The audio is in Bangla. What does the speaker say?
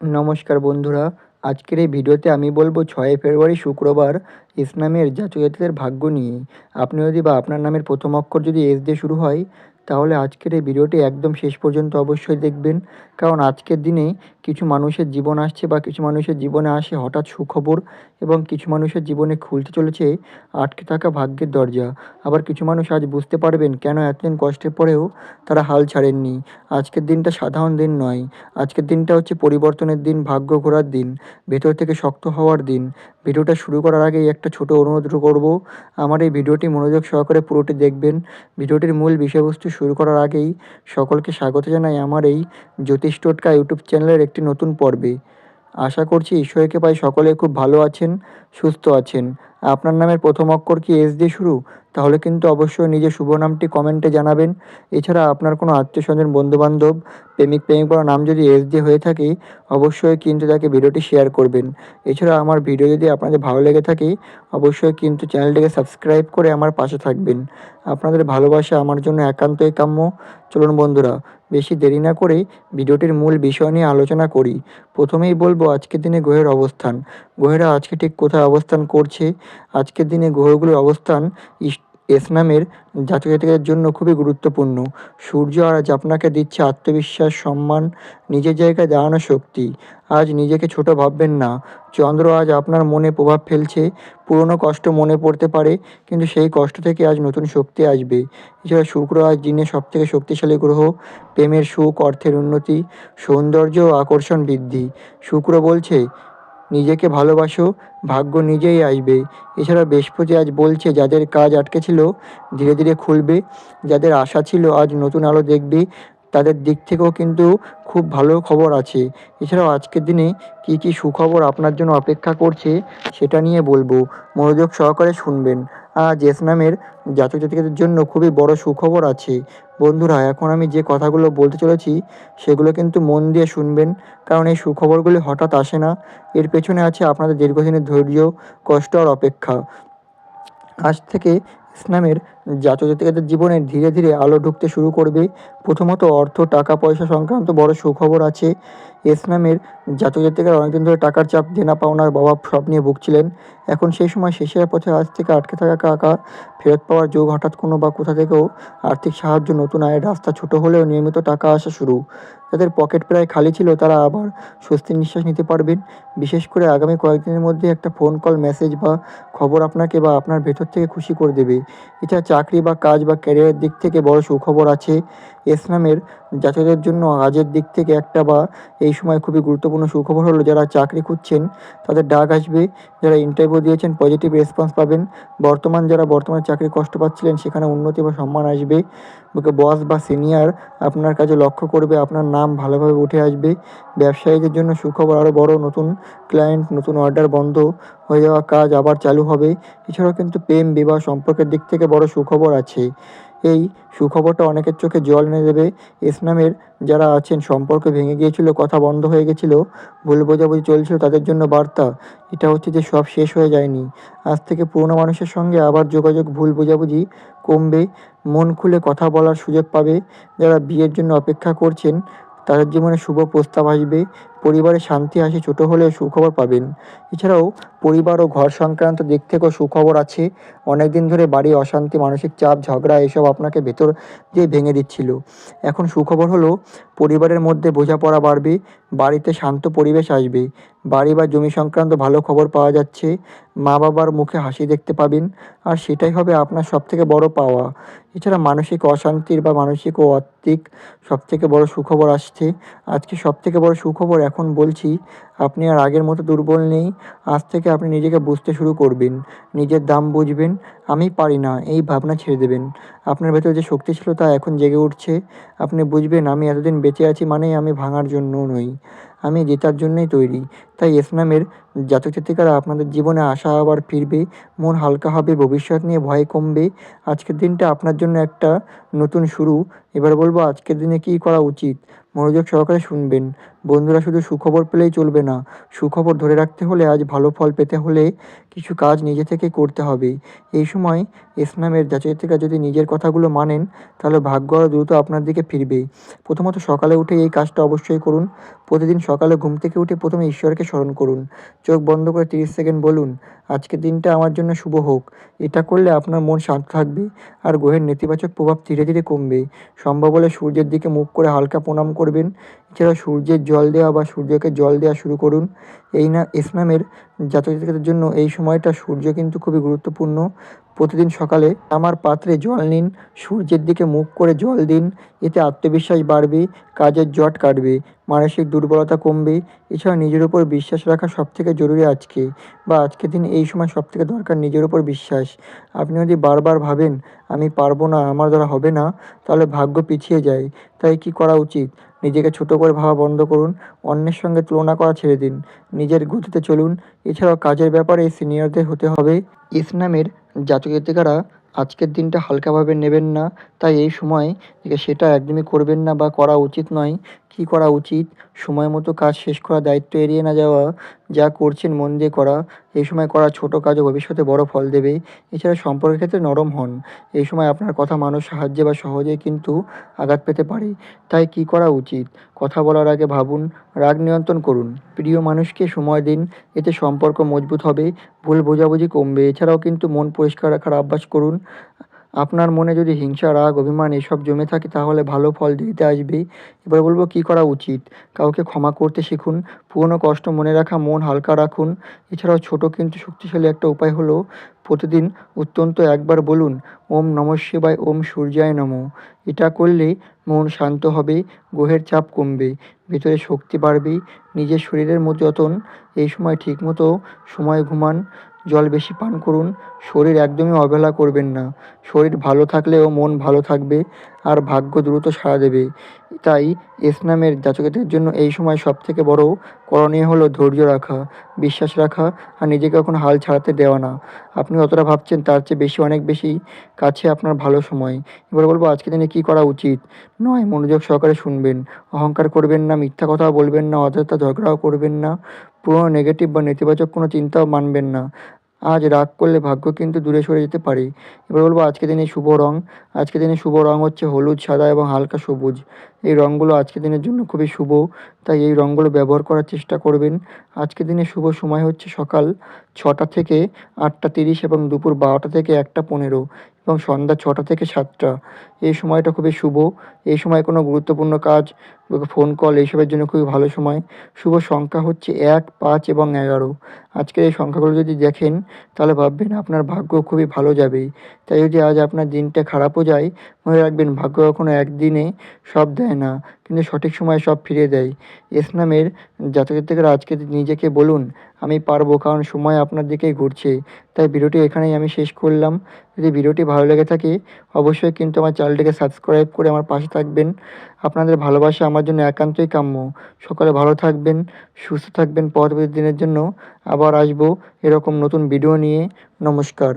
নমস্কার বন্ধুরা, আজকের এই ভিডিওতে আমি বলবো 6 ফেব্রুয়ারি শুক্রবার এস নামের জাতক-জাতিকাদের ভাগ্য নিয়ে। আপনি যদি বা আপনার নামের প্রথম অক্ষর যদি এস দিয়ে শুরু হয়, তাহলে আজকের এই ভিডিওটি একদম শেষ পর্যন্ত অবশ্যই দেখবেন। কারণ আজকের দিনে কিছু মানুষের জীবন আসছে বা কিছু মানুষের জীবনে আসে হঠাৎ সুখবর, এবং কিছু মানুষের জীবনে খুলতে চলেছে আটকে থাকা ভাগ্যের দরজা। আবার কিছু মানুষ আজ বুঝতে পারবেন কেন এতদিন কষ্টের পরেও তারা হাল ছাড়েননি। আজকের দিনটা সাধারণ দিন নয়। আজকের দিনটা হচ্ছে পরিবর্তনের দিন, ভাগ্য ঘোরার দিন, ভেতর থেকে শক্ত হওয়ার দিন। ভিডিওটা শুরু করার আগেই একটা ছোট অনুরোধ করব, আমার এই ভিডিওটি মনোযোগ সহকারে পুরোটি দেখবেন। ভিডিওটির মূল বিষয়বস্তু শুরু করার আগেই সকলকে স্বাগত জানাই আমার এই জ্যোতিষ টোটকা ইউটিউব চ্যানেলের একটি নতুন পর্বে। আশা করছি ঈশ্বরের কৃপায় সকলে খুব ভালো আছেন, সুস্থ আছেন। আপনার নামের প্রথম অক্ষর কি এস দিয়ে শুরু? তাহলে কিন্তু অবশ্যই নিজের শুভ নামটি কমেন্টে জানাবেন। এছাড়া আপনার কোনো আত্মীয়স্বজন, বন্ধুবান্ধব, প্রেমিক-প্রেমিকার নাম যদি এস দিয়ে হয়ে থাকে, অবশ্যই কিন্তু তাকে ভিডিওটি শেয়ার করবেন। এছাড়া আমার ভিডিও যদি আপনাদের ভালো লেগে থাকে, অবশ্যই কিন্তু চ্যানেলটিকে সাবস্ক্রাইব করে আমার পাশে থাকবেন। আপনাদের ভালোবাসা আমার জন্য একান্তই কাম্য। চলুন বন্ধুরা, বেশি দেরি না করে ভিডিওটির মূল বিষয় নিয়ে আলোচনা করি। প্রথমেই বলবো আজকের দিনে গ্রহের অবস্থান। গ্রহেরা আজকে ঠিক কোথায় অবস্থান করছে? আজকের দিনে গ্রহগুলোর অবস্থান এস নামের জাতক-জাতিকাদের জন্য খুবই গুরুত্বপূর্ণ। সূর্য আজ আপনাকে দিচ্ছে আত্মবিশ্বাস, সম্মান, নিজের জায়গায় দাঁড়ানোর শক্তি। আজ নিজেকে ছোট ভাববেন না। চন্দ্র আজ আপনার মনে প্রভাব ফেলছে। পুরনো কষ্ট মনে পড়তে পারে, কিন্তু সেই কষ্ট থেকে আজ নতুন শক্তি আসবে। এছাড়া শুক্র আজ দিনের সবথেকে শক্তিশালী গ্রহ। প্রেমের সুখ, অর্থের উন্নতি, সৌন্দর্য ও আকর্ষণ বৃদ্ধি। শুক্র বলছে নিজেকে ভালোবাসো, ভাগ্য নিজেই আসবে। এছাড়া বৃহস্পতি আজ বলছে যাদের কাজ আটকে ছিল ধীরে ধীরে খুলবে, যাদের আশা ছিল আজ নতুন আলো দেখবে, তাদের দিক থেকেও কিন্তু খুব ভালো খবর আছে। এছাড়াও আজকের দিনে কী কী সুখবর আপনার জন্য অপেক্ষা করছে সেটা নিয়ে বলবো, মনোযোগ সহকারে শুনবেন। আজ এস নামের জাতক জাতিকাদের জন্য খুবই বড় সুখবর আছে। বন্ধুরা, এখন আমি যে কথাগুলো বলতে চলেছি সেগুলো কিন্তু মন দিয়ে শুনবেন, কারণ এই সুখবরগুলি হঠাৎ আসে না। এর পেছনে আছে আপনাদের দীর্ঘদিনের ধৈর্য, কষ্ট আর অপেক্ষা। আজ থেকে ইসলামের জাতক-জাতিকাদের জীবনে ধীরে ধীরে আলো ঢুকতে শুরু করবে। প্রথমত অর্থ, টাকা পয়সা সংক্রান্ত বড় সুখবর আছে। ইসলামের জাতক-জাতিকারা অনেকদিন ধরে টাকার চাপ, দেনা পাওনার অভাব সব নিয়ে ভুগছিলেন। এখন সেই সময় শেষের পথে আজ থেকে আটকে থাকা টাকা ফেরত পাওয়ার যোগ, হঠাৎ কোনো বা কোথা থেকেও আর্থিক সাহায্য, নতুন আয়ের রাস্তা, ছোট হলেও নিয়মিত টাকা আসা শুরু। যাদের পকেট প্রায় খালি ছিল তারা আবার স্বস্তির নিঃশ্বাস নিতে পারবেন। বিশেষ করে আগামী কয়েকদিনের মধ্যে একটা ফোন কল, মেসেজ বা খবর আপনাকে বা আপনার ভেতর থেকে খুশি করে দেবে। এছাড়া চাকরি বা কাজ বা ক্যারিয়ারের দিক থেকে বড় সুখবর আছে। এস নামের জাতকদের জন্য কাজের দিক থেকে একটা বা এই সময় খুবই গুরুত্বপূর্ণ সুখবর হলো যারা চাকরি খুঁজছেন তাদের ডাক আসবে। যারা ইন্টারভিউ দিয়েছেন পজিটিভ রেসপন্স পাবেন। যারা বর্তমানে চাকরি কষ্ট পাচ্ছিলেন সেখানে উন্নতি বা সম্মান আসবে। বস বা সিনিয়র আপনার কাজে লক্ষ্য করবে, আপনার নাম ভালোভাবে উঠে আসবে। ব্যবসায়ীদের জন্য সুখবর আরও বড়, নতুন ক্লায়েন্ট, নতুন অর্ডার, বন্ধ হয়ে যাওয়া কাজ আবার চালু হবে। এছাড়াও কিন্তু প্রেম, বিবাহ, সম্পর্কের দিক থেকে বড় সুখবর আছে। এই সুখবরটা অনেকের চোখে জল এনে দেবে। এস নামের যারা আছেন সম্পর্ক ভেঙে গিয়েছিল, কথা বন্ধ হয়ে গেছিল, ভুল বোঝাবুঝি চলছিল, তাদের জন্য বার্তা এটা হচ্ছে যে সব শেষ হয়ে যায়নি। আজ থেকে পুরনো মানুষের সঙ্গে আবার যোগাযোগ, ভুল বোঝাবুঝি কমবে, মন খুলে কথা বলার সুযোগ পাবে। যারা বিয়ের জন্য অপেক্ষা করছেন তাদের জীবনে শুভ প্রস্তাব আসবে। পরিবারে শান্তি আসে, ছোট হলেও সুখবর পাবেন। এছাড়াও পরিবার ও ঘর সংক্রান্ত দিক থেকেও সুখবর আছে। অনেকদিন ধরে বাড়ি অশান্তি, মানসিক চাপ, ঝগড়া এসব আপনাকে ভেতর দিয়ে ভেঙে দিচ্ছিল। এখন সুখবর হলো পরিবারের মধ্যে বোঝাপড়া বাড়বে, বাড়িতে শান্ত পরিবেশ আসবে। বাড়ি বা জমি সংক্রান্ত ভালো খবর পাওয়া যাচ্ছে। মা বাবার মুখে হাসি দেখতে পাবেন, আর সেটাই হবে আপনার সবথেকে বড় পাওয়া। এছাড়া মানসিক অশান্তির বা মানসিক ও আত্মিক সবথেকে বড় সুখবর আসছে। আজকে সবথেকে বড় সুখবর এখন বলছি, আপনি আর আগের মতো দুর্বল নেই। আজ থেকে আপনি নিজেকে বুঝতে শুরু করবেন, নিজের দাম বুঝবেন। আমি পারি না এই ভাবনা ছেড়ে দেবেন। আপনার ভেতরে যে শক্তি ছিল তা এখন জেগে উঠছে। আপনি বুঝবেন আমি এতদিন বেঁচে আছি মানেই আমি ভাঙার জন্য নই, আমি জেতার জন্যই তৈরি। তাই এস নামের জাতক জাতিকারা আপনাদের জীবনে আশা আবার ফিরবে, মন হালকা হবে, ভবিষ্যৎ নিয়ে ভয় কমবে। আজকের দিনটা আপনার জন্য একটা নতুন শুরু। এবার বলবো আজকের দিনে কী করা উচিত। মনোযোগ সহকারে শুনবেন। বন্ধুরা, শুধু সুখবর পেলেই চলবে না। সুখবর ধরে রাখতে হলে, আজ ভালো ফল পেতে হলে কিছু কাজ নিজে থেকে করতে হবে। এই সময় ইসলামের জাতীয়তারা যদি নিজের কথাগুলো মানেন, তাহলে ভাগ্য আরও দ্রুত আপনার দিকে ফিরবে। প্রথমত সকালে উঠে এই কাজটা অবশ্যই করুন। প্রতিদিন সকালে ঘুম থেকে উঠে প্রথমে ঈশ্বরকে স্মরণ করুন। চোখ বন্ধ করে 30 সেকেন্ড বলুন, আজকের দিনটা আমার জন্য শুভ হোক। এটা করলে আপনার মন শান্ত থাকবে আর গ্রহের নেতিবাচক প্রভাব ধীরে ধীরে কমবে। সম্ভব হলে সূর্যের দিকে মুখ করে হালকা প্রণাম করবেন। এছাড়া সূর্যের জল দেওয়া বা সূর্যকে জল দেওয়া শুরু করুন। এই না ইসলামের জাতকদের জন্য এই সময়টা সূর্য কিন্তু খুবই গুরুত্বপূর্ণ। প্রতিদিন সকালে আমার পাত্রে জল নিন, সূর্যের দিকে মুখ করে জল দিন। এতে আত্মবিশ্বাস বাড়বে, কাজের জট কাটবে, মানসিক দুর্বলতা কমবে। এছাড়া নিজের উপর বিশ্বাস রাখা সবথেকে জরুরি আজকে, বা আজকের দিন এই সময় সবথেকে দরকার নিজের উপর বিশ্বাস। আপনি যদি বারবার ভাবেন আমি পারবো না, আমার দ্বারা হবে না, তাহলে ভাগ্য পিছিয়ে যায়। তাই কি করা উচিত? নিজেকে ছোট করে ভাবা বন্ধ করুন। অন্যের সঙ্গে তুলনা করা ছেড়ে দিন। নিজের গতিতে চলুন। এছাড়াও কাজের ব্যাপারে সিনিয়রদের হতে হবে। ইসলামের জাতক-জাতিকারা আজকের দিনটা হালকাভাবে নেবেন না। তাই এই সময় সেটা একদমই করবেন না বা করা উচিত নয়। কী করা উচিত? সময় মতো কাজ শেষ করা, দায়িত্ব এড়িয়ে না যাওয়া, যা করছেন মন দিয়ে করা। এই সময় করা ছোট কাজও ভবিষ্যতে বড় ফল দেবে। এছাড়া সম্পর্কের ক্ষেত্রে নরম হন। এই সময় আপনার কথা মানুষ সাহায্যে বা সহজেই কিন্তু আঘাত পেতে পারে। তাই কী করা উচিত? কথা বলার আগে ভাবুন, রাগ নিয়ন্ত্রণ করুন, প্রিয় মানুষকে সময় দিন। এতে সম্পর্ক মজবুত হবে, ভুল বোঝাবুঝি কমবে। এছাড়াও কিন্তু মন পরিষ্কার রাখার অভ্যাস করুন। আপনার মনে যদি হিংসা, রাগ, অভিমান এসব জমে থাকে, তাহলে ভালো ফল দেরিতে আসবে। এবার বলব কী করা উচিত। কাউকে ক্ষমা করতে শিখুন। পুরনো কষ্ট মনে রাখা মন হালকা রাখুন। এছাড়াও ছোট কিন্তু শক্তিশালী একটা উপায় হলো প্রতিদিন অন্তত একবার বলুন, ওম নমঃ শিবায়, ওম সূর্যায় নমঃ। এটা করলে মন শান্ত হবে, গ্রহের চাপ কমবে, ভেতরে শক্তি বাড়বে। নিজের শরীরের যতন এই সময় ঠিকমতো সময়ে ঘুমান, জল বেশি পান করুন। শরীর একদমই অবহেলা করবেন না। শরীর ভালো থাকলেও মন ভালো থাকবে আর ভাগ্য দ্রুত সাড়া দেবে। তাই ইসলামের জাতকদের জন্য এই সময় সবথেকে বড় করণীয় হলো ধৈর্য রাখা, বিশ্বাস রাখা আর নিজেকে কখনো হাল ছাড়তে দেওয়া না। আপনি যতটা ভাবছেন তার চেয়ে বেশি, অনেক বেশি কাছে আপনার ভালো সময়। এবার বলব আজকের দিনে কী করা উচিত। নয়, মনোযোগ সহকারে শুনবেন, অহংকার করবেন না, মিথ্যা কথাও বলবেন না, অযথা ঝগড়াও করবেন না, পুরনো নেগেটিভ বা নেতিবাচক কোনো চিন্তাও মানবেন না। আজ রাগ করলে ভাগ্য কিন্তু দূরে সরে যেতে পারে। এবার বলব আজকের দিনে শুভ রং। আজকের দিনে শুভ রং হচ্ছে হলুদ, সাদা এবং হালকা সবুজ। এই রঙগুলো আজকের দিনের জন্য খুবই শুভ। তাই এই রঙগুলো ব্যবহার করার চেষ্টা করবেন। আজকের দিনে শুভ সময় হচ্ছে সকাল 6টা থেকে 8টা 30 এবং দুপুর 12টা থেকে 1টা 15 এবং সন্ধ্যা 6টা থেকে 7টা। এই সময়টা খুবই শুভ। এই সময় কোনো গুরুত্বপূর্ণ কাজ, ফোন কল এইসবের জন্য খুবই ভালো সময়। শুভ সংখ্যা হচ্ছে 1, 5 এবং 11। আজকের এই সংখ্যাগুলো যদি দেখেন, তাহলে ভাববেন আপনার ভাগ্য খুবই ভালো যাবে। তাই যদি আজ আপনার দিনটা খারাপও যায়, মনে রাখবেন ভাগ্য কখনো একদিনে সব দেয় না, কিন্তু সঠিক সময়ে সব ফিরিয়ে দেয়। ইসলামের জাতক-জাতিকারা আজকে নিজেকে বলুন, আমি পারবো, কারণ সময় আপনার দিকেই ঘুরছে। তাই ভিডিওটি এখানেই আমি শেষ করলাম। যদি ভিডিওটি ভালো লেগে থাকে, অবশ্যই কিন্তু আমার চ্যানেলটিকে সাবস্ক্রাইব করে আমার পাশে থাকবেন। আপনাদের ভালোবাসা আমার জন্য একান্তই কাম্য। সকলে ভালো থাকবেন, সুস্থ থাকবেন। পরবর্তী দিনের জন্য আবার আসবো এরকম নতুন ভিডিও নিয়ে। নমস্কার।